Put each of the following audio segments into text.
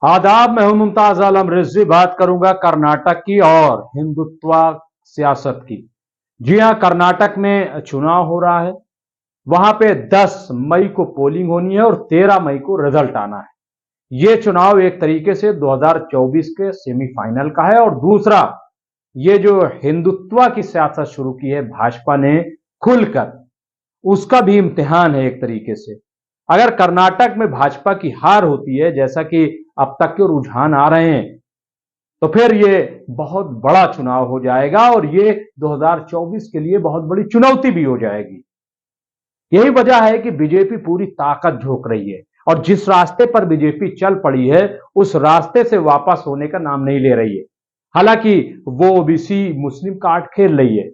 आदाब, मैं हूं मुमताज आलम रिजवी। बात करूंगा कर्नाटक की और हिंदुत्व सियासत की। जी हां, कर्नाटक में चुनाव हो रहा है। वहां पे 10 मई को पोलिंग होनी है और 13 मई को रिजल्ट आना है। ये चुनाव एक तरीके से 2024 के सेमीफाइनल का है। और दूसरा, ये जो हिंदुत्व की सियासत शुरू की है भाजपा ने खुलकर, उसका भी इम्तिहान है एक तरीके से। अगर कर्नाटक में भाजपा की हार होती है, जैसा कि अब तक के रुझान आ रहे हैं, तो फिर ये बहुत बड़ा चुनाव हो जाएगा और ये 2024 के लिए बहुत बड़ी चुनौती भी हो जाएगी। यही वजह है कि बीजेपी पूरी ताकत झोंक रही है और जिस रास्ते पर बीजेपी चल पड़ी है, उस रास्ते से वापस होने का नाम नहीं ले रही है। हालांकि वो ओबीसी मुस्लिम कार्ड खेल रही है।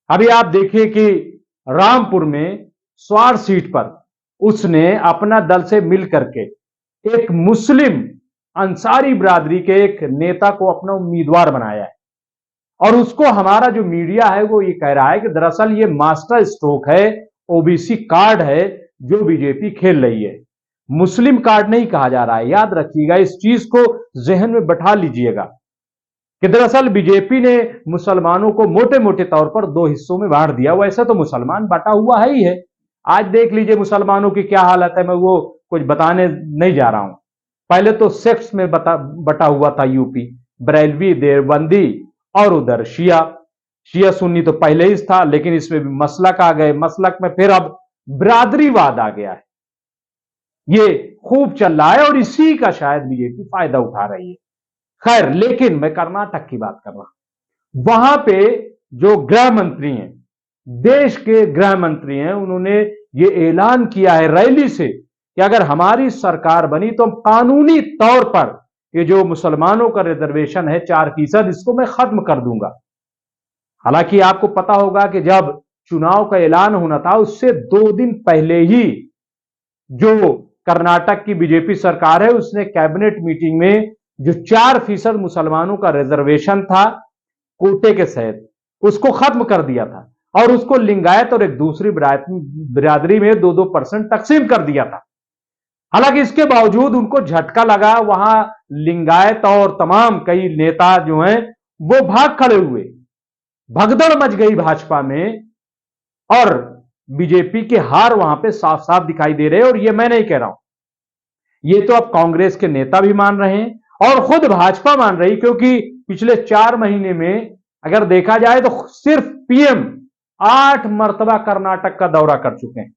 अभी आप देखिए कि रामपुर में स्वार सीट पर उसने अपना दल से मिल करके एक मुस्लिम अंसारी बिरादरी के एक नेता को अपना उम्मीदवार बनाया है। और उसको हमारा जो मीडिया है वो ये कह रहा है कि दरअसल ये मास्टर स्ट्रोक है, ओबीसी कार्ड है जो बीजेपी खेल रही है। मुस्लिम कार्ड नहीं कहा जा रहा है। याद रखिएगा, इस चीज को जहन में बैठा लीजिएगा कि दरअसल बीजेपी ने मुसलमानों को मोटे मोटे तौर पर दो हिस्सों में बांट दिया। वैसे तो मुसलमान बटा हुआ है ही है। आज देख लीजिए मुसलमानों की क्या हालत है। मैं वो कुछ बताने नहीं जा रहा हूं। पहले तो सेक्ट्स में बटा हुआ था यूपी, बरेलवी, देवबंदी और उधर शिया। शिया सुन्नी तो पहले ही था, लेकिन इसमें भी मसलक आ गए। मसलक में फिर अब बिरादरीवाद आ गया है। ये खूब चल रहा है और इसी का शायद बीजेपी फायदा उठा रही है। खैर, लेकिन मैं कर्नाटक की बात कर रहा हूं। वहां पे जो गृह मंत्री हैं, देश के गृह मंत्री हैं, उन्होंने ये ऐलान किया है रैली से कि अगर हमारी सरकार बनी तो हम कानूनी तौर पर ये जो मुसलमानों का रिजर्वेशन है 4%, इसको मैं खत्म कर दूंगा। हालांकि आपको पता होगा कि जब चुनाव का ऐलान होना था, उससे 2 दिन पहले ही जो कर्नाटक की बीजेपी सरकार है उसने कैबिनेट मीटिंग में जो 4% मुसलमानों का रिजर्वेशन था कोटे के तहत, उसको खत्म कर दिया था और उसको लिंगायत और एक दूसरी बिरादरी में 2-2% तकसीम कर दिया था। हालांकि इसके बावजूद उनको झटका लगा। वहां लिंगायत और तमाम कई नेता जो हैं वो भाग खड़े हुए। भगदड़ मच गई भाजपा में और बीजेपी के हार वहां पे साफ साफ दिखाई दे रहे हैं। और ये मैं नहीं कह रहा हूं, ये तो अब कांग्रेस के नेता भी मान रहे हैं और खुद भाजपा मान रही, क्योंकि पिछले 4 महीने में अगर देखा जाए तो सिर्फ पीएम 8 मर्तबा कर्नाटक का दौरा कर चुके हैं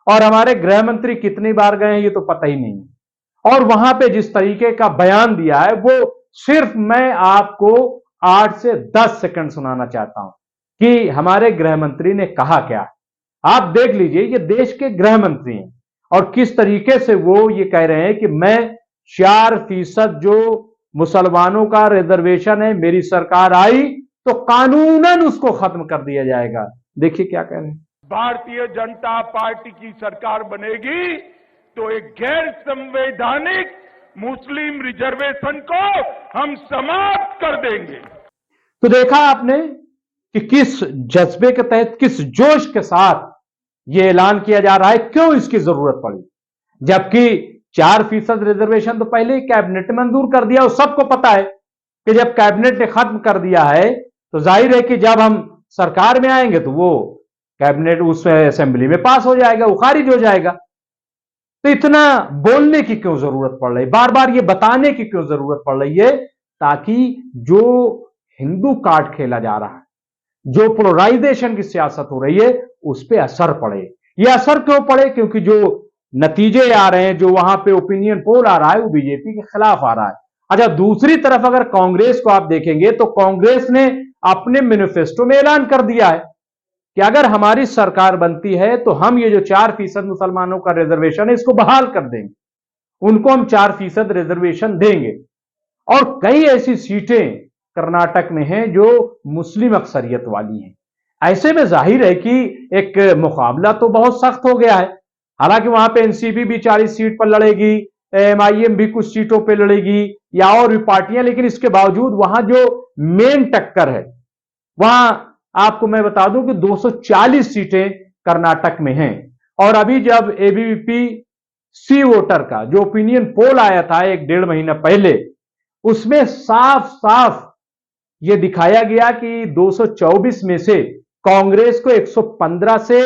और हमारे गृह मंत्री कितनी बार गए हैं ये तो पता ही नहीं है। और वहां पे जिस तरीके का बयान दिया है वो सिर्फ मैं आपको 8 से 10 सेकंड सुनाना चाहता हूं कि हमारे गृह मंत्री ने कहा क्या। आप देख लीजिए, ये देश के गृह मंत्री हैं और किस तरीके से वो ये कह रहे हैं कि मैं 4% जो मुसलमानों का रिजर्वेशन है, मेरी सरकार आई तो कानूनन उसको खत्म कर दिया जाएगा। देखिए क्या कह रहे हैं। भारतीय जनता पार्टी की सरकार बनेगी तो एक गैर संवैधानिक मुस्लिम रिजर्वेशन को हम समाप्त कर देंगे। तो देखा आपने कि किस जज्बे के तहत, किस जोश के साथ यह ऐलान किया जा रहा है। क्यों इसकी जरूरत पड़ी, जबकि 4% रिजर्वेशन तो पहले ही कैबिनेट ने मंजूर कर दिया। और सबको पता है कि जब कैबिनेट ने खत्म कर दिया है तो जाहिर है कि जब हम सरकार में आएंगे तो वो कैबिनेट उस असेंबली में पास हो जाएगा, वो खारिज हो जाएगा। तो इतना बोलने की क्यों जरूरत पड़ रही, बार बार ये बताने की क्यों जरूरत पड़ रही है, ताकि जो हिंदू कार्ड खेला जा रहा है, जो पोलराइजेशन की सियासत हो रही है, उस पर असर पड़े। ये असर क्यों पड़े, क्योंकि जो नतीजे आ रहे हैं, जो वहां पे ओपिनियन पोल आ रहा है, वो बीजेपी के खिलाफ आ रहा है। अच्छा, दूसरी तरफ अगर कांग्रेस को आप देखेंगे तो कांग्रेस ने अपने मैनिफेस्टो में ऐलान कर दिया है कि अगर हमारी सरकार बनती है तो हम ये जो 4% मुसलमानों का रिजर्वेशन है इसको बहाल कर देंगे, उनको हम 4% रिजर्वेशन देंगे। और कई ऐसी सीटें कर्नाटक में हैं जो मुस्लिम अक्सरियत वाली हैं। ऐसे में जाहिर है कि एक मुकाबला तो बहुत सख्त हो गया है। हालांकि वहां पे एनसीपी भी 40 सीट पर लड़ेगी, एमआईएम भी कुछ सीटों पर लड़ेगी या और भी पार्टियां, लेकिन इसके बावजूद वहां जो मेन टक्कर है, वहां आपको मैं बता दूं कि 240 सीटें कर्नाटक में हैं। और अभी जब एबीवीपी सी वोटर का जो ओपिनियन पोल आया था 1-1.5 महीना पहले, उसमें साफ साफ यह दिखाया गया कि 224 में से कांग्रेस को 115 से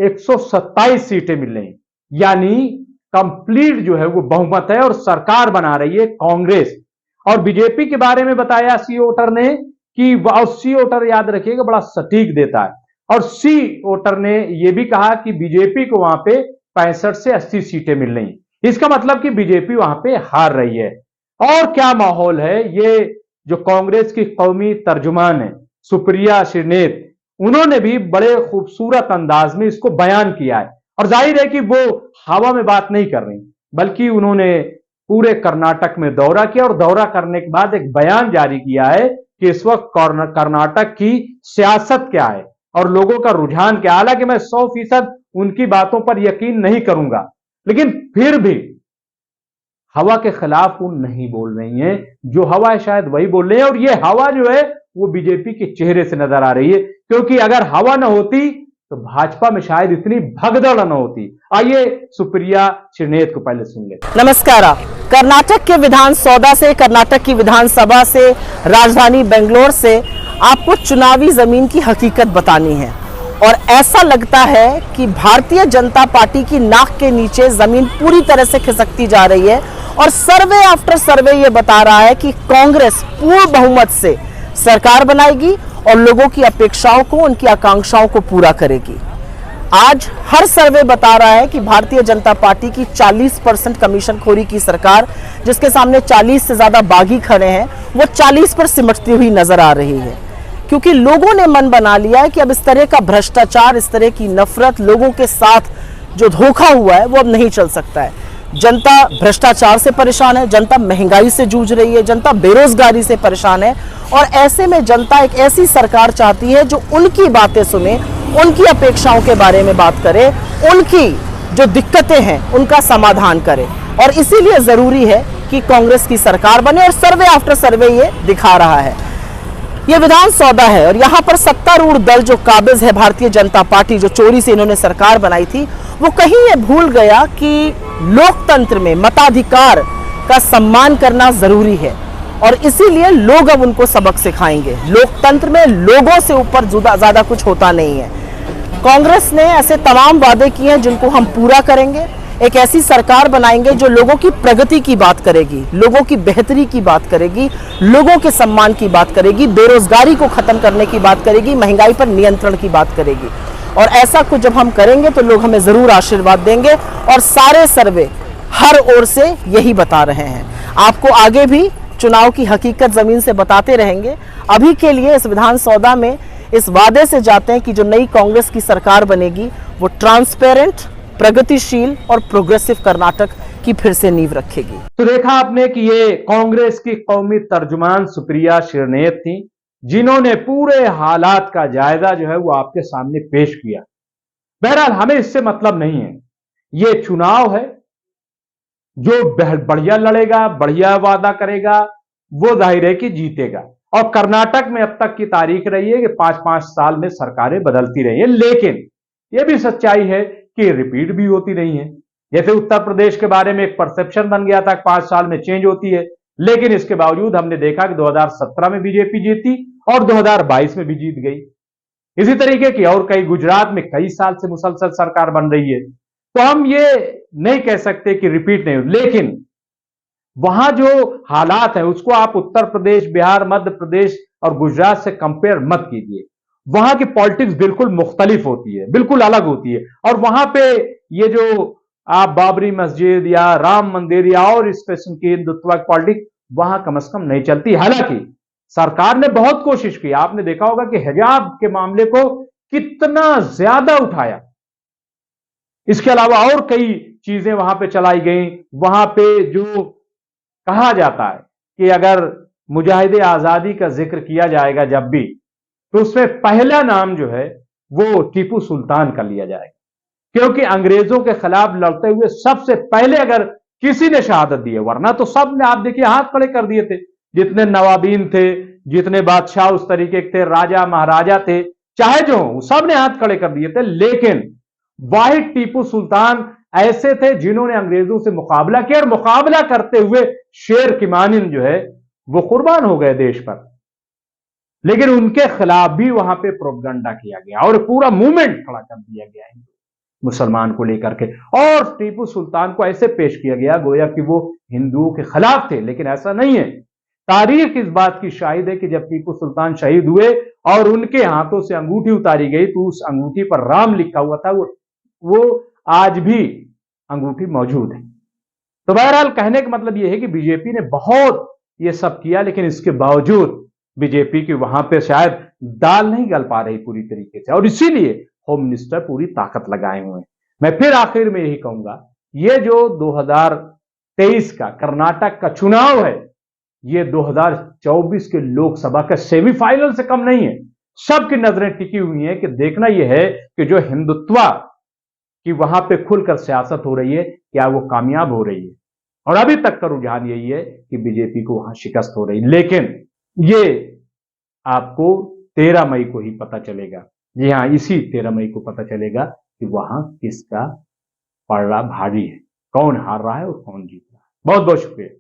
127 सीटें मिल रही, यानी कंप्लीट जो है वो बहुमत है और सरकार बना रही है कांग्रेस। और बीजेपी के बारे में बताया सी वोटर ने कि, और सी वोटर याद रखिएगा बड़ा सटीक देता है, और सी वोटर ने यह भी कहा कि बीजेपी को वहां पे 65 से 80 सीटें मिल रही। इसका मतलब कि बीजेपी वहां पे हार रही है। और क्या माहौल है, ये जो कांग्रेस की कौमी तर्जुमान है सुप्रिया श्रीनेत, उन्होंने भी बड़े खूबसूरत अंदाज में इसको बयान किया है। और जाहिर है कि वो हवा में बात नहीं कर रही, बल्कि उन्होंने पूरे कर्नाटक में दौरा किया और दौरा करने के बाद एक बयान जारी किया है कि इस वक्त कर्नाटक की सियासत क्या है और लोगों का रुझान क्या है। हालांकि मैं 100% उनकी बातों पर यकीन नहीं करूंगा, लेकिन फिर भी हवा के खिलाफ वो नहीं बोल रही हैं। जो हवा है शायद वही बोल रहे हैं, और ये हवा जो है वो बीजेपी के चेहरे से नजर आ रही है, क्योंकि अगर हवा न होती तो भाजपा में शायद इतनी भगदड़ न होती। आइए सुप्रिया श्रीनेत को पहले सुन ले। नमस्कार। कर्नाटक के विधान सौदा से, कर्नाटक की विधानसभा से, राजधानी बेंगलोर से आपको चुनावी जमीन की हकीकत बतानी है। और ऐसा लगता है कि भारतीय जनता पार्टी की नाक के नीचे जमीन पूरी तरह से खिसकती जा रही है, और सर्वे आफ्टर सर्वे ये बता रहा है कि कांग्रेस पूर्ण बहुमत से सरकार बनाएगी और लोगों की अपेक्षाओं को, उनकी आकांक्षाओं को पूरा करेगी। आज हर सर्वे बता रहा है कि भारतीय जनता पार्टी की 40% कमीशनखोरी की सरकार, जिसके सामने 40 से ज्यादा बागी खड़े हैं, वो 40 पर सिमटती हुई नजर आ रही है। क्योंकि लोगों ने मन बना लिया है कि अब इस तरह का भ्रष्टाचार, इस तरह की नफरत, लोगों के साथ जो धोखा हुआ है वो अब नहीं चल सकता है। जनता भ्रष्टाचार से परेशान है, जनता महंगाई से जूझ रही है, जनता बेरोजगारी से परेशान है, और ऐसे में जनता एक ऐसी सरकार चाहती है जो उनकी बातें सुने, उनकी अपेक्षाओं के बारे में बात करे, उनकी जो दिक्कतें हैं उनका समाधान करे। और इसीलिए जरूरी है कि कांग्रेस की सरकार बने, और सर्वे आफ्टर सर्वे ये दिखा रहा है। ये विधान सौदा है, और यहाँ पर सत्तारूढ़ दल जो काबिज है भारतीय जनता पार्टी, जो चोरी से इन्होंने सरकार बनाई थी, वो कहीं ये भूल गया कि लोकतंत्र में मताधिकार का सम्मान करना जरूरी है, और इसीलिए लोग अब उनको सबक सिखाएंगे। लोकतंत्र में लोगों से ऊपर ज्यादा कुछ होता नहीं है। कांग्रेस ने ऐसे तमाम वादे किए हैं जिनको हम पूरा करेंगे। एक ऐसी सरकार बनाएंगे जो लोगों की प्रगति की बात करेगी, लोगों की बेहतरी की बात करेगी, लोगों के सम्मान की बात करेगी, बेरोजगारी को खत्म करने की बात करेगी, महंगाई पर नियंत्रण की बात करेगी। और ऐसा कुछ जब हम करेंगे तो लोग हमें जरूर आशीर्वाद देंगे, और सारे सर्वे हर ओर से यही बता रहे हैं। आपको आगे भी चुनाव की हकीकत जमीन से बताते रहेंगे। अभी के लिए इस विधान सौदा में इस वादे से जाते हैं कि जो नई कांग्रेस की सरकार बनेगी वो ट्रांसपेरेंट, प्रगतिशील और प्रोग्रेसिव कर्नाटक की फिर से नींव रखेगी। तो देखा आपने कि ये कांग्रेस की कौमी तर्जुमान सुप्रिया श्रीनेत थी, जिन्होंने पूरे हालात का जायजा जो है वो आपके सामने पेश किया। बहरहाल हमें इससे मतलब नहीं है, ये चुनाव है। जो बढ़िया लड़ेगा, बढ़िया वादा करेगा, वो जाहिर है कि जीतेगा। और कर्नाटक में अब तक की तारीख रही है कि 5-5 साल में सरकारें बदलती रही है, लेकिन यह भी सच्चाई है कि रिपीट भी होती रही है। जैसे उत्तर प्रदेश के बारे में एक परसेप्शन बन गया था कि 5 साल में चेंज होती है, लेकिन इसके बावजूद हमने देखा कि 2017 में बीजेपी जीती और 2022 में भी जीत गई। इसी तरीके की और कई, गुजरात में कई साल से मुसलसल सरकार बन रही है। तो हम ये नहीं कह सकते कि रिपीट नहीं हो, लेकिन वहां जो हालात है उसको आप उत्तर प्रदेश, बिहार, मध्य प्रदेश और गुजरात से कंपेयर मत कीजिए। वहां की पॉलिटिक्स बिल्कुल मुख्तलिफ होती है, बिल्कुल अलग होती है। और वहां पे ये जो आप बाबरी मस्जिद या राम मंदिर या और इस किस्म की हिंदुत्व की पॉलिटिक्स वहां कम से कम नहीं चलती। हालांकि सरकार ने बहुत कोशिश की, आपने देखा होगा कि हिजाब के मामले को कितना ज्यादा उठाया। इसके अलावा और कई चीजें वहां पे चलाई गई। वहां पे जो कहा जाता है कि अगर मुजाहिदे आजादी का जिक्र किया जाएगा जब भी, तो उसमें पहला नाम जो है वो टीपू सुल्तान का लिया जाएगा, क्योंकि अंग्रेजों के खिलाफ लड़ते हुए सबसे पहले अगर किसी ने शहादत दी है, वरना तो सब ने आप देखिए हाथ खड़े कर दिए थे। जितने नवाबीन थे, जितने बादशाह उस तरीके के थे, राजा महाराजा थे, चाहे जो हो, सब ने हाथ खड़े कर दिए थे। लेकिन वाहिद टीपू सुल्तान ऐसे थे जिन्होंने अंग्रेजों से मुकाबला किया और मुकाबला करते हुए शेर की मानिंद जो है वो कुर्बान हो गए देश पर। लेकिन उनके खिलाफ भी वहां पे प्रोपगंडा किया गया और पूरा मूवमेंट खड़ा कर दिया गया हिंदू मुसलमान को लेकर के, और टीपू सुल्तान को ऐसे पेश किया गया गोया कि वो हिंदुओं के खिलाफ थे, लेकिन ऐसा नहीं है। तारीख इस बात की शाहिद है कि जब टीपू सुल्तान शहीद हुए और उनके हाथों से अंगूठी उतारी गई तो उस अंगूठी पर राम लिखा हुआ था, वो आज भी अंगूठी मौजूद है। तो बहरहाल कहने का मतलब यह है कि बीजेपी ने बहुत ये सब किया, लेकिन इसके बावजूद बीजेपी की वहां पे शायद दाल नहीं गल पा रही पूरी तरीके से, और इसीलिए होम मिनिस्टर पूरी ताकत लगाए हुए हैं। मैं फिर आखिर में यही कहूंगा, ये जो 2023 का कर्नाटक का चुनाव है, ये 2024 के लोकसभा का सेमीफाइनल से कम नहीं है। सबकी नजरें टिकी हुई हैं कि देखना यह है कि जो हिंदुत्व की वहां पे खुलकर सियासत हो रही है, क्या वो कामयाब हो रही है। और अभी तक का रुझान यही है कि बीजेपी को वहां शिकस्त हो रही है, लेकिन ये आपको 13 मई को ही पता चलेगा। जी हाँ, इसी 13 मई को पता चलेगा कि वहां किसका पलड़ा भारी है, कौन हार रहा है और कौन जीत रहा है। बहुत बहुत शुक्रिया।